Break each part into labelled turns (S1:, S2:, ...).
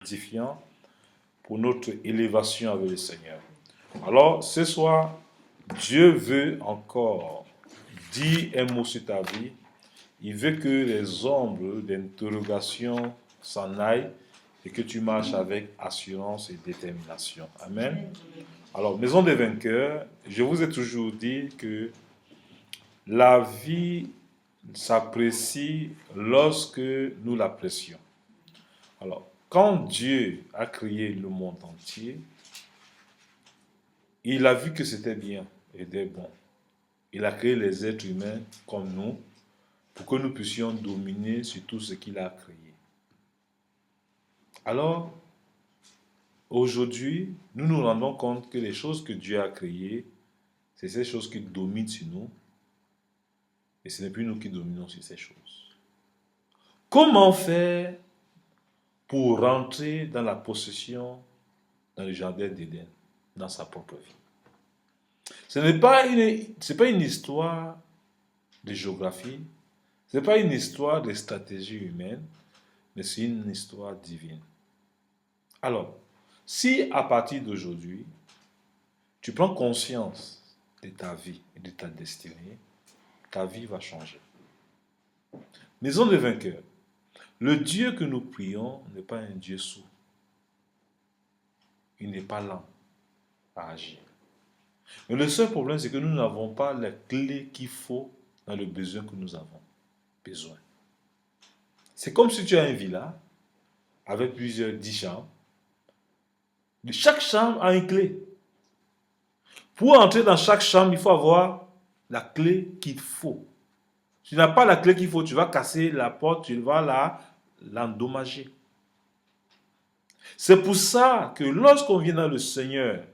S1: édifiant pour notre élévation avec le Seigneur. Alors, ce soir, Dieu veut encore dire un mot sur ta vie. Il veut que les ombres d'interrogation s'en aillent et que tu marches avec assurance et détermination. Amen. Alors, Maison des vainqueurs, je vous ai toujours dit que la vie s'apprécie lorsque nous l'apprécions. Alors, quand Dieu a créé le monde entier, il a vu que c'était bien et était bon. Il a créé les êtres humains comme nous pour que nous puissions dominer sur tout ce qu'il a créé. Alors, aujourd'hui, nous nous rendons compte que les choses que Dieu a créées, c'est ces choses qui dominent sur nous et ce n'est plus nous qui dominons sur ces choses. Comment faire pour rentrer dans la possession dans le jardin d'Éden, dans sa propre vie? Ce n'est pas une histoire de géographie, ce n'est pas une histoire de stratégie humaine, mais c'est une histoire divine. Alors, si à partir d'aujourd'hui, tu prends conscience de ta vie et de ta destinée, ta vie va changer. Maison des vainqueurs, le Dieu que nous prions n'est pas un Dieu sourd. Il n'est pas lent à agir. Mais le seul problème, c'est que nous n'avons pas les clés qu'il faut dans le besoin que nous avons besoin. C'est comme si tu as une villa avec 10 chambres. Chaque chambre a une clé. Pour entrer dans chaque chambre, il faut avoir la clé qu'il faut. Si tu n'as pas la clé qu'il faut, tu vas casser la porte, tu vas l'endommager. C'est pour ça que lorsqu'on vient dans le Seigneur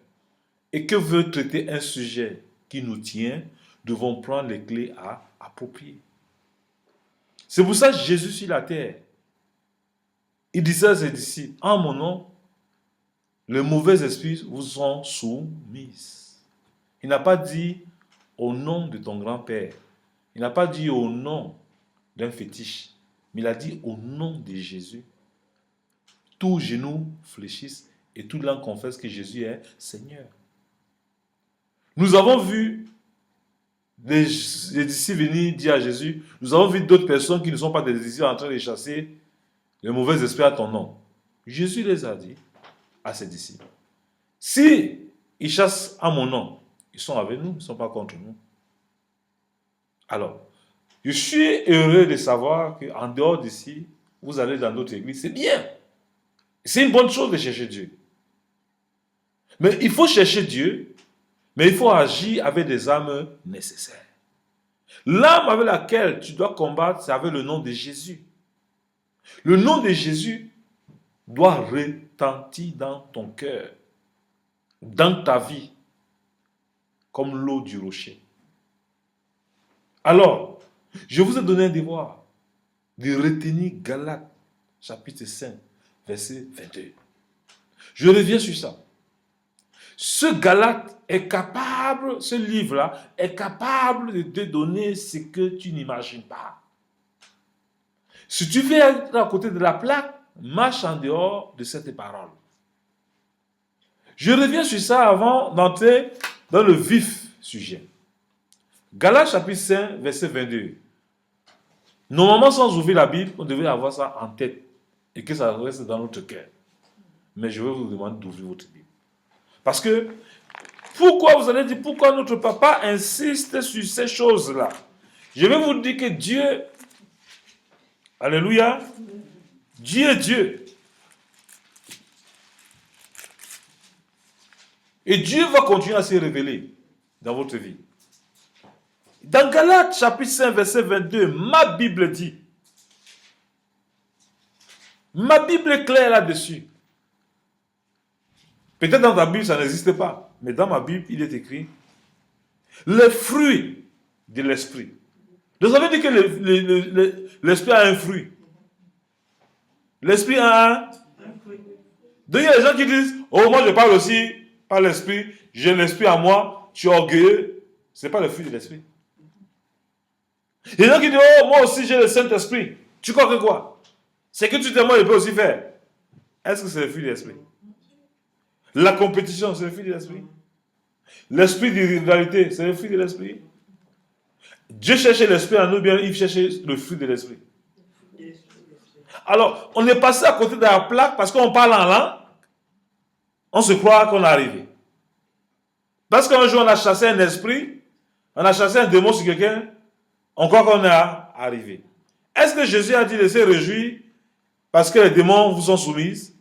S1: et que veut traiter un sujet qui nous tient, nous devons prendre les clés à approprier. C'est pour ça que Jésus sur la terre, il disait à ses disciples, en mon nom, les mauvais esprits vous sont soumis. Il n'a pas dit au nom de ton grand-père. Il n'a pas dit au nom d'un fétiche. Mais il a dit au nom de Jésus. Tous genoux fléchissent et toute langue confesse que Jésus est Seigneur. Nous avons vu les disciples venir dire à Jésus, nous avons vu d'autres personnes qui ne sont pas des disciples en train de chasser les mauvais esprits à ton nom. Jésus les a dit à ses disciples, si ils chassent à mon nom, ils sont avec nous, ils ne sont pas contre nous. Alors, je suis heureux de savoir qu'en dehors d'ici, vous allez dans notre église, c'est bien. C'est une bonne chose de chercher Dieu. Mais il faut chercher Dieu, mais il faut agir avec des armes nécessaires. L'arme avec laquelle tu dois combattre, c'est avec le nom de Jésus. Le nom de Jésus doit retentir dans ton cœur, dans ta vie, comme l'eau du rocher. Alors, je vous ai donné un devoir de retenir Galates, chapitre 5, verset 22. Je reviens sur ça. Ce Galate est capable, ce livre-là, est capable de te donner ce que tu n'imagines pas. Si tu veux être à côté de la plaque, marche en dehors de cette parole. Je reviens sur ça avant d'entrer dans le vif sujet. Galates chapitre 5, verset 22. Normalement, sans ouvrir la Bible, on devait avoir ça en tête et que ça reste dans notre cœur. Mais je vais vous demander d'ouvrir votre Bible. Parce que, pourquoi vous allez dire, pourquoi notre papa insiste sur ces choses-là? Je vais vous dire que Dieu, alléluia, Dieu est Dieu. Et Dieu va continuer à se révéler dans votre vie. Dans Galates chapitre 5, verset 22, ma Bible dit, ma Bible est claire là-dessus. Peut-être dans ta Bible, ça n'existe pas. Mais dans ma Bible, il est écrit les fruits de l'esprit. Donc ça veut dire que l'esprit a un fruit. L'esprit a un fruit. Donc il y a des gens qui disent, oh moi je parle aussi par l'esprit, j'ai l'esprit à moi, je suis orgueilleux. Ce n'est pas le fruit de l'esprit. Il y a des gens qui disent, oh moi aussi j'ai le Saint-Esprit. Tu crois que quoi? C'est que tu te moi je peux aussi faire. Est-ce que c'est le fruit de l'esprit? La compétition, c'est le fruit de l'esprit. L'esprit de rivalité, c'est le fruit de l'esprit. Dieu cherchait l'esprit en nous, bien il cherchait le fruit de l'esprit. Alors, on est passé à côté de la plaque parce qu'on parle en langue. On se croit qu'on est arrivé. Parce qu'un jour, on a chassé un esprit, on a chassé un démon sur quelqu'un, on croit qu'on est arrivé. Est-ce que Jésus a dit de se réjouir parce que les démons vous sont soumis?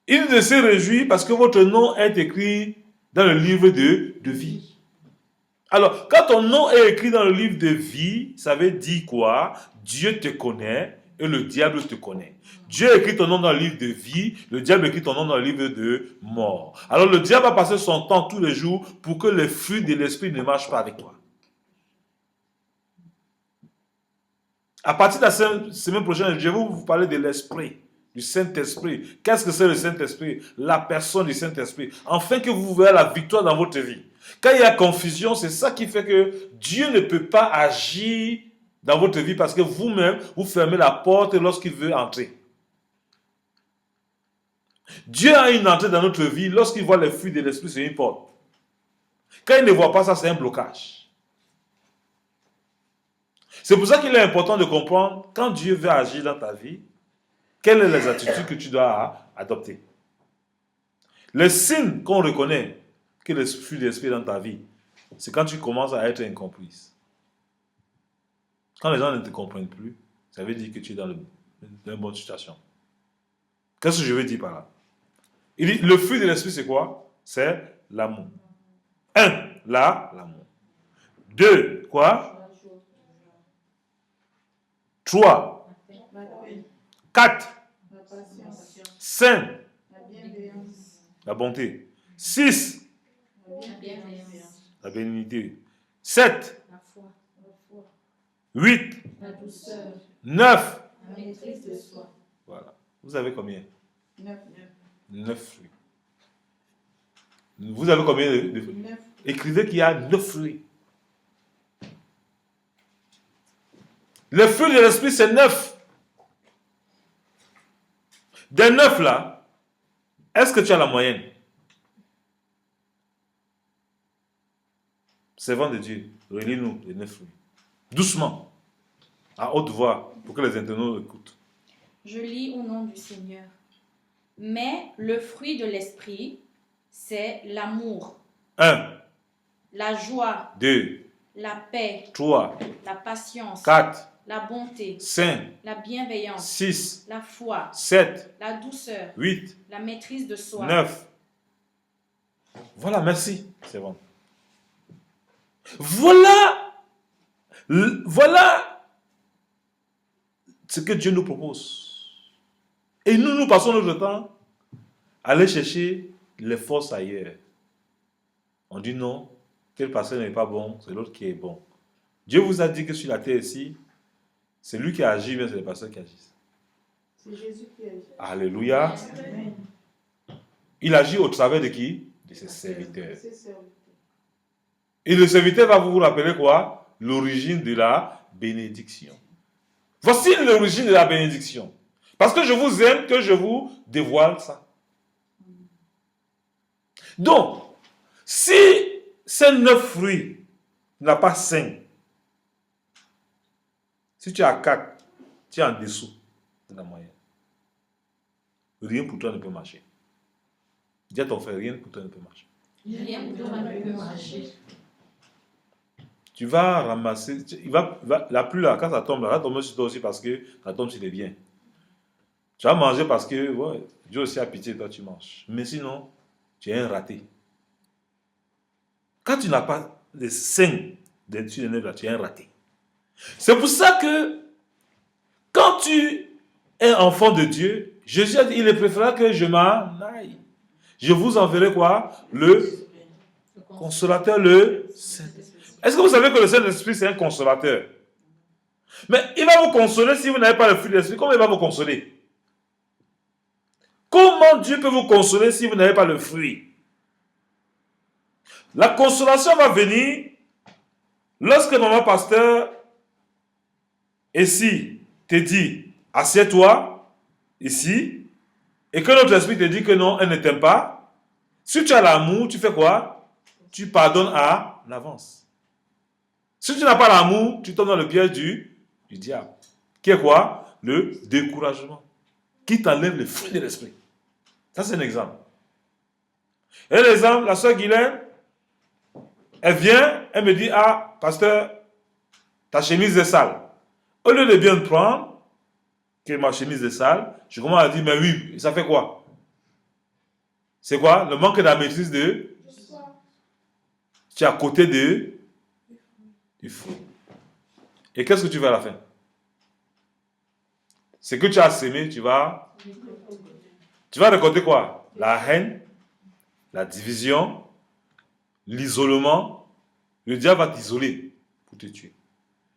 S1: Il ne se réjouit parce que votre nom est écrit dans le livre de vie. Alors, quand ton nom est écrit dans le livre de vie, ça veut dire quoi? Dieu te connaît et le diable te connaît. Dieu écrit ton nom dans le livre de vie, le diable écrit ton nom dans le livre de mort. Alors, le diable va passer son temps tous les jours pour que les fruits de l'esprit ne marchent pas avec toi. À partir de la semaine prochaine, je vais vous parler de l'esprit, du Saint-Esprit. Qu'est-ce que c'est le Saint-Esprit? La personne du Saint-Esprit. Afin que vous verrez la victoire dans votre vie. Quand il y a confusion, c'est ça qui fait que Dieu ne peut pas agir dans votre vie parce que vous-même, vous fermez la porte lorsqu'il veut entrer. Dieu a une entrée dans notre vie lorsqu'il voit les fruits de l'esprit sur une porte. Quand il ne voit pas ça, c'est un blocage. C'est pour ça qu'il est important de comprendre quand Dieu veut agir dans ta vie, quelles sont les attitudes que tu dois adopter. Le signe qu'on reconnaît que le fruit de l'esprit est dans ta vie, c'est quand tu commences à être incomprise. Quand les gens ne te comprennent plus, ça veut dire que tu es dans une bonne situation. Qu'est-ce que je veux dire par là? Il dit, le fruit de l'esprit, c'est quoi? C'est l'amour. 1, l'amour. 2, quoi? 3, 4, 5, la bonté. 6, la bénignité. 7, 8, 9. Voilà. Vous avez combien? 9 fruits. Vous avez combien de fruits? Écrivez qu'il y a 9 fruits. Le fruit de l'esprit, c'est 9. Des 9 là, est-ce que tu as la moyenne? Servant de Dieu, relis-nous les 9 fruits. Doucement, à haute voix, pour que les internautes écoutent.
S2: Je lis au nom du Seigneur. Mais le fruit de l'esprit, c'est l'amour,
S1: 1,
S2: la joie,
S1: 2,
S2: la paix,
S1: 3,
S2: la patience,
S1: 4,
S2: la bonté,
S1: 5,
S2: la bienveillance,
S1: 6,
S2: la foi,
S1: 7,
S2: la douceur,
S1: 8,
S2: la maîtrise de soi.
S1: 9. Voilà, merci. C'est bon. Voilà ce que Dieu nous propose. Et nous passons notre temps à aller chercher les forces ailleurs. On dit non, tel pasteur n'est pas bon, c'est l'autre qui est bon. Dieu vous a dit que sur la terre ici, c'est lui qui agit, mais c'est les pasteurs qui agissent.
S3: C'est Jésus qui agit.
S1: Alléluia.
S3: Amen.
S1: Il agit au travers de qui? De ses serviteurs.
S3: Ses serviteurs.
S1: Et le serviteur va vous rappeler quoi? L'origine de la bénédiction. Voici l'origine de la bénédiction. Parce que je vous aime, que je vous dévoile ça. Donc, si ces 9 fruits n'a pas 5, si tu as 4, tu es en dessous de la moyenne. Rien pour toi ne peut marcher. Dis à ton frère, rien pour toi ne peut marcher.
S2: Rien pour toi ne peut marcher.
S1: Tu vas ramasser, la pluie là, quand ça tombe, ça tombe sur toi aussi parce que ça tombe sur les biens. Tu vas manger parce que ouais, Dieu aussi a pitié de toi, tu manges. Mais sinon, tu es un raté. Quand tu n'as pas les 5 sur les 9 là, tu es un raté. C'est pour ça que quand tu es enfant de Dieu, Jésus a dit, il est préférable que je m'en aille. Je vous enverrai quoi? Le consolateur, le Saint-Esprit. Est-ce que vous savez que le Saint-Esprit, c'est un consolateur? Mais il va vous consoler si vous n'avez pas le fruit de l'Esprit. Comment il va vous consoler? Comment Dieu peut vous consoler si vous n'avez pas le fruit? La consolation va venir lorsque maman pasteur ici te dit, assieds-toi ici, et que notre esprit te dit que non, elle ne t'aime pas, si tu as l'amour, tu fais quoi? Tu pardonnes à l'avance. Si tu n'as pas l'amour, tu tombes dans le piège du diable. Qui est quoi? Le découragement. Qui t'enlève le fruit de l'esprit. Ça, c'est un exemple. Et l'exemple, la soeur Guylaine, elle vient, elle me dit, ah, pasteur, ta chemise est sale. Au lieu de bien prendre, que ma chemise est sale, je commence à dire, mais oui, ça fait quoi? C'est quoi? Le manque de la maîtrise de... Tu es à côté du fruit. Et qu'est-ce que tu veux à la fin? Ce que tu as sémé, tu vas récolter quoi? La haine, la division, l'isolement. Le diable va t'isoler pour te tuer.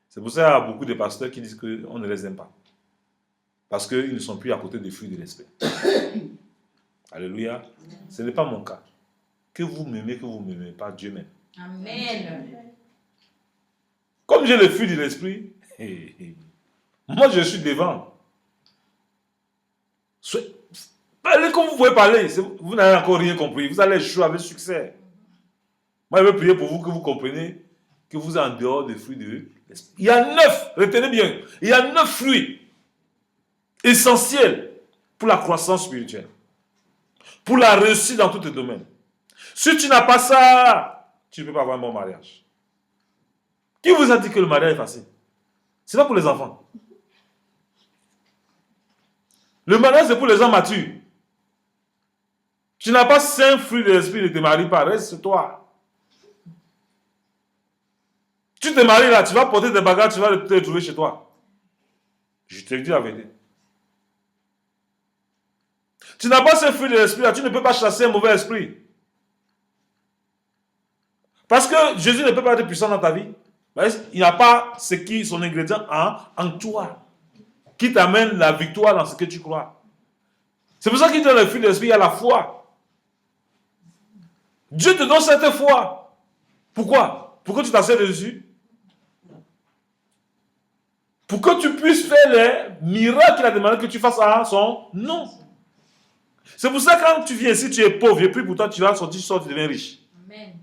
S1: C'est pour ça qu'il y a beaucoup de pasteurs qui disent qu'on ne les aime pas. Parce qu'ils ne sont plus à côté des fruits de l'esprit. Alléluia. Ce n'est pas mon cas. Que vous m'aimez, que vous ne m'aimez pas, Dieu m'aime.
S2: Amen.
S1: Comme j'ai le fruit de l'esprit, moi je suis devant. Parlez comme vous pouvez parler. Vous n'avez encore rien compris. Vous allez échouer avec succès. Moi je vais prier pour vous que vous compreniez que vous êtes en dehors des fruits de l'esprit. Il y a 9, retenez bien, il y a 9 fruits essentiels pour la croissance spirituelle. Pour la réussite dans tous les domaines. Si tu n'as pas ça, tu ne peux pas avoir un bon mariage. Qui vous a dit que le mariage est facile? Ce n'est pas pour les enfants. Le mariage, c'est pour les gens matures. Tu n'as pas 5 fruits de l'esprit, ne te marie pas, reste sur toi. Tu te maries là, tu vas porter des bagages, tu vas te retrouver chez toi. Je te dis la vérité. Tu n'as pas 5 fruits de l'esprit là, tu ne peux pas chasser un mauvais esprit. Parce que Jésus ne peut pas être puissant dans ta vie. Il n'y a pas son ingrédient en toi qui t'amène la victoire dans ce que tu crois. C'est pour ça qu'il donne le fruit de l'esprit, il y a la foi. Dieu te donne cette foi. Pourquoi? Pour que tu t'assèdes dessus. Pour que tu puisses faire les miracles qu'il a demandé que tu fasses à son nom. C'est pour ça que quand tu viens ici, tu es pauvre, et puis pour toi, tu vas sortir, tu deviens riche.
S2: Amen.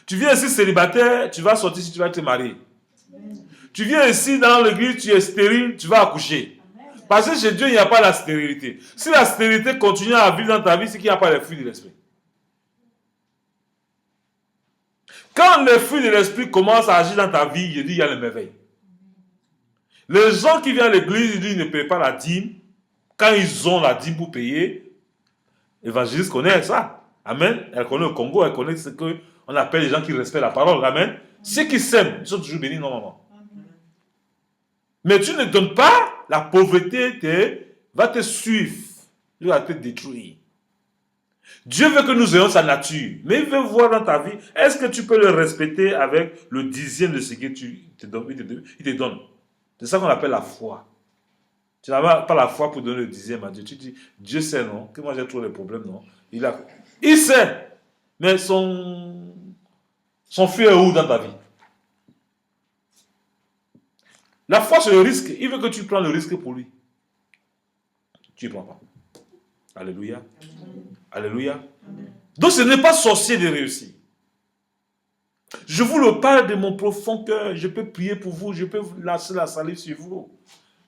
S1: Tu viens ici célibataire, tu vas sortir si tu vas te marier. Tu viens ici dans l'église, tu es stérile, tu vas accoucher. Parce que chez Dieu, il n'y a pas la stérilité. Si la stérilité continue à vivre dans ta vie, c'est qu'il n'y a pas les fruits de l'esprit. Quand les fruits de l'esprit commencent à agir dans ta vie, il dit il y a les merveilles. Les gens qui viennent à l'église, ils disent qu'ils ne payent pas la dîme. Quand ils ont la dîme pour payer, l'évangéliste connaît ça. Amen. Elle connaît le Congo, elle connaît ce qu'on appelle les gens qui respectent la parole. Amen. Ceux qui s'aiment, ils sont toujours bénis normalement. Mais tu ne donnes pas, la pauvreté va te suivre. Elle va te détruire. Dieu veut que nous ayons sa nature. Mais il veut voir dans ta vie, est-ce que tu peux le respecter avec le 10e de ce que il te donne. C'est ça qu'on appelle la foi. Tu n'as pas la foi pour donner le 10e à Dieu. Tu dis, Dieu sait, non? Que moi j'ai trop de problèmes, non? Il sait. Mais son fruit est où dans ta vie? La foi, c'est le risque. Il veut que tu prends le risque pour lui. Tu ne prends pas. Alléluia. Alléluia. Donc ce n'est pas sorcier de réussir. Je vous le parle de mon profond cœur. Je peux prier pour vous. Je peux lâcher la salive sur vous.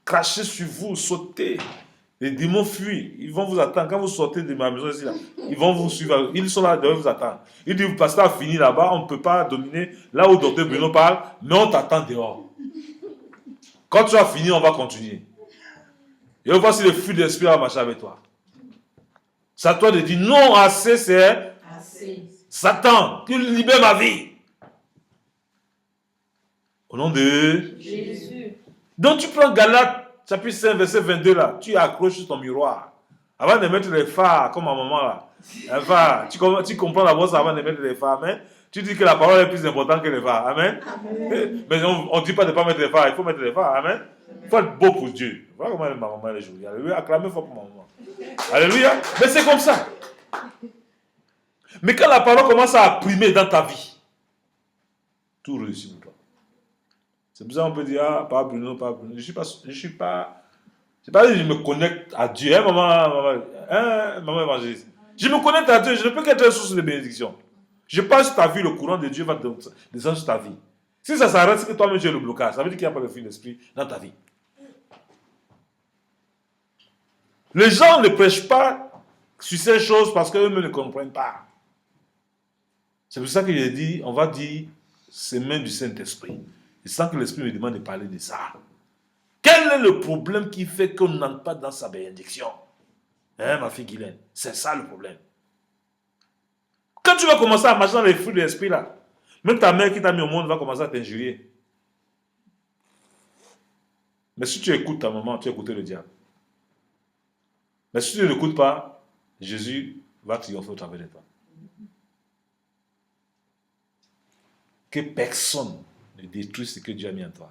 S1: Cracher sur vous. Sauter. Les démons fuient. Ils vont vous attendre. Quand vous sortez de ma maison ici, là, ils vont vous suivre. Ils sont là, devant vous attendre. Ils disent, le pasteur a fini là-bas. On ne peut pas dominer là où docteur Bruno parle. Mais on t'attend dehors. Quand tu as fini, on va continuer. Et on va voir si le fruit de l'esprit va marcher avec toi. C'est à toi de dire non, assez, c'est assez. Satan, tu libères ma vie. Au nom de
S2: Jésus.
S1: Donc tu prends Galates, chapitre 5, verset 22 là, tu accroches sur ton miroir. Avant de mettre les phares, comme ma maman là. Phare, tu comprends la voix avant de mettre les phares. Amen. Tu dis que la parole est plus importante que les phares. Amen. Amen. Mais on ne dit pas de ne pas mettre les phares, il faut mettre les phares. Amen. Il faut être beau pour Dieu. Voilà comment ma maman est jolie. Alléluia. Acclamez fort pour ma maman. Alléluia. Mais c'est comme ça. Mais quand la parole commence à primer dans ta vie, tout réussit pour toi. C'est pour ça qu'on peut dire, ah, pas Bruno, pas Bruno. Je C'est pas que je me connecte à Dieu. Hein, maman évangéliste. Je me connecte à Dieu, je ne peux qu'être source de bénédiction. Je passe ta vie, le courant de Dieu va descendre sur ta vie. Si ça s'arrête, c'est que toi-même tu es le blocage. Ça veut dire qu'il n'y a pas le fruit de l'esprit dans ta vie. Les gens ne prêchent pas sur ces choses parce qu'eux-mêmes ne comprennent pas. C'est pour ça que j'ai dit, on va dire, c'est main du Saint-Esprit. Et sans que l'Esprit me demande de parler de ça. Quel est le problème qui fait qu'on n'entre pas dans sa bénédiction? Hein, ma fille Guylaine? C'est ça le problème. Quand tu vas commencer à marcher dans les fruits de l'esprit là, même ta mère qui t'a mis au monde va commencer à t'injurier. Mais si tu écoutes ta maman, tu écoutes le diable. Mais si tu ne l'écoutes pas, Jésus va triompher au travers de toi. Que personne ne détruise ce que Dieu a mis en toi.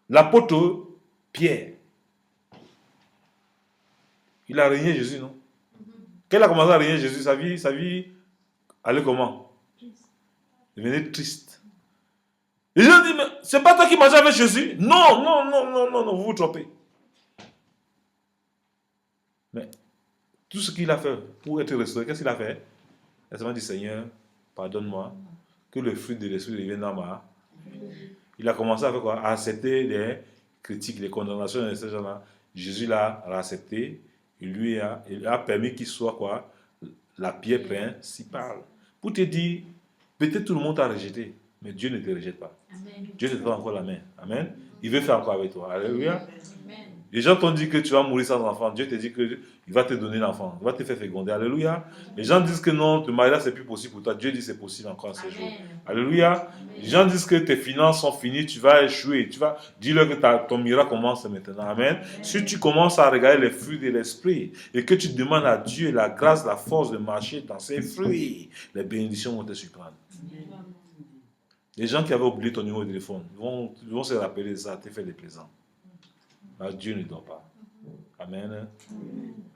S1: L'apôtre Pierre, il a régné Jésus, non? Quand il a commencé à régner Jésus, sa vie allait comment? Devenait triste. Les gens disent, mais c'est pas toi qui mangeais avec Jésus? Non, vous vous trompez. Mais tout ce qu'il a fait pour être restauré, qu'est-ce qu'il a fait? Il a dit, Seigneur, pardonne-moi, que le fruit de l'esprit revienne dans ma. Il a commencé à faire quoi? À accepter les critiques, les condamnations de ces gens-là. Jésus l'a accepté. Il a permis qu'il soit quoi? La pierre principale. Pour te dire, peut-être tout le monde t'a rejeté, mais Dieu ne te rejette pas. Amen. Dieu te tend encore la main. Amen. Il veut faire encore avec toi. Alléluia. Amen. Les gens t'ont dit que tu vas mourir sans enfant. Dieu te dit qu'il va te donner l'enfant. Il va te faire féconder. Alléluia. Les gens disent que non, le mariage c'est plus possible pour toi. Dieu dit que c'est possible encore à ce jour. Alléluia. Amen. Les gens disent que tes finances sont finies, tu vas échouer. Dis-leur que ton miracle commence maintenant. Amen. Amen. Si tu commences à regarder les fruits de l'esprit et que tu demandes à Dieu la grâce, la force de marcher dans ces fruits, les bénédictions vont te surprendre. Amen. Les gens qui avaient oublié ton numéro de téléphone vont se rappeler de ça, te faire des plaisants. Dieu ne dort pas. Amen.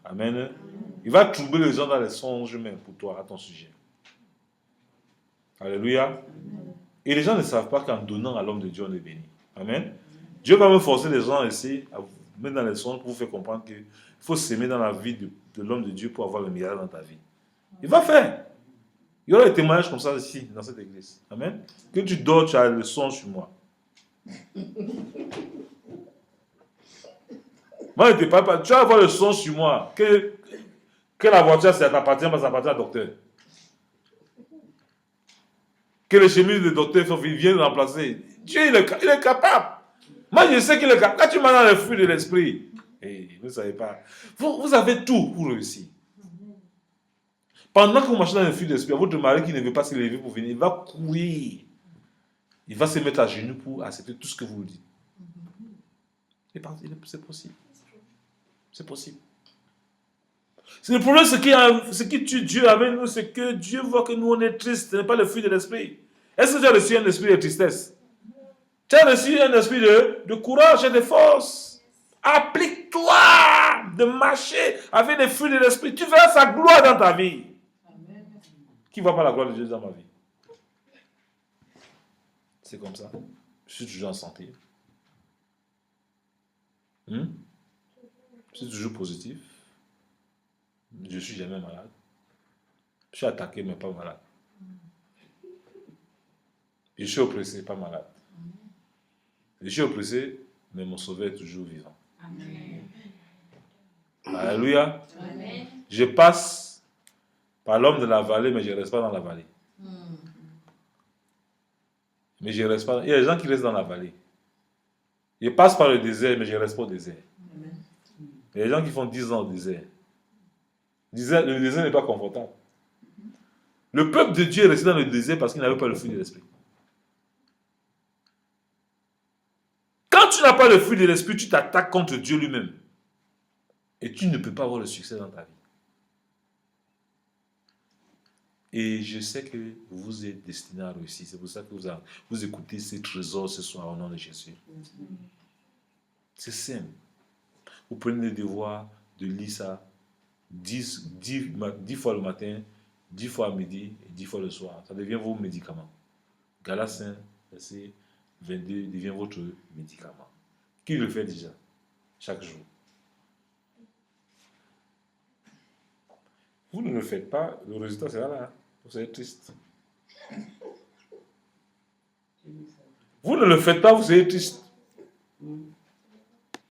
S1: Amen. Il va troubler les gens dans les songes même pour toi, à ton sujet. Alléluia. Et les gens ne savent pas qu'en donnant à l'homme de Dieu, on est béni. Amen. Dieu va me forcer les gens ici à vous mettre dans les songes pour vous faire comprendre qu'il faut s'aimer dans la vie de l'homme de Dieu pour avoir le miracle dans ta vie. Il va faire. Il y aura des témoignages comme ça ici, dans cette église. Amen. Que tu dors, tu as le songe sur moi. Moi, tu vas avoir le son sur moi. Que la voiture, ça t'appartient, mais ça appartient à docteur. Que les chemises de docteur viennent remplacer. Dieu, il est capable. Moi, je sais qu'il est capable. Quand tu m'as dans les fruits de l'esprit, vous ne savez pas. Vous avez tout pour réussir. Pendant que vous marchez dans les fruits de l'esprit, votre mari qui ne veut pas se lever pour venir, il va courir. Il va se mettre à genoux pour accepter tout ce que vous lui dites. C'est possible. C'est possible. C'est le problème, ce qui tue Dieu avec nous, c'est que Dieu voit que nous, on est tristes. Ce n'est pas le fruit de l'esprit. Est-ce que tu as reçu un esprit de tristesse? Tu as reçu un esprit de courage et de force. Applique-toi de marcher avec les fruits de l'esprit. Tu verras sa gloire dans ta vie. Amen. Qui ne voit pas la gloire de Dieu dans ma vie? C'est comme ça. Je suis toujours en santé. Je suis toujours positif. Je ne suis jamais malade. Je suis attaqué, mais pas malade. Je suis oppressé, pas malade. Je suis oppressé, mais mon sauveur est toujours vivant. Amen. Alléluia. Amen. Je passe par l'homme de la vallée, mais je ne reste pas dans la vallée. Mais je reste pas. Il y a des gens qui restent dans la vallée. Je passe par le désert, mais je ne reste pas au désert. Amen. Il y a des gens qui font 10 ans au désert. Le désert n'est pas confortable. Le peuple de Dieu est resté dans le désert parce qu'il n'avait pas le fruit de l'esprit. Quand tu n'as pas le fruit de l'esprit, tu t'attaques contre Dieu lui-même. Et tu ne peux pas avoir le succès dans ta vie. Et je sais que vous êtes destiné à réussir. C'est pour ça que vous écoutez ces trésors ce soir au nom de Jésus. C'est simple. Vous prenez le devoir de lire ça 10 fois le matin, 10 fois à midi et 10 fois le soir. Ça devient vos médicaments. Galates 5, verset 22 devient votre médicament. Qui le fait déjà? chaque jour. Vous ne le faites pas, le résultat sera là. Vous serez triste. Vous ne le faites pas, vous serez triste.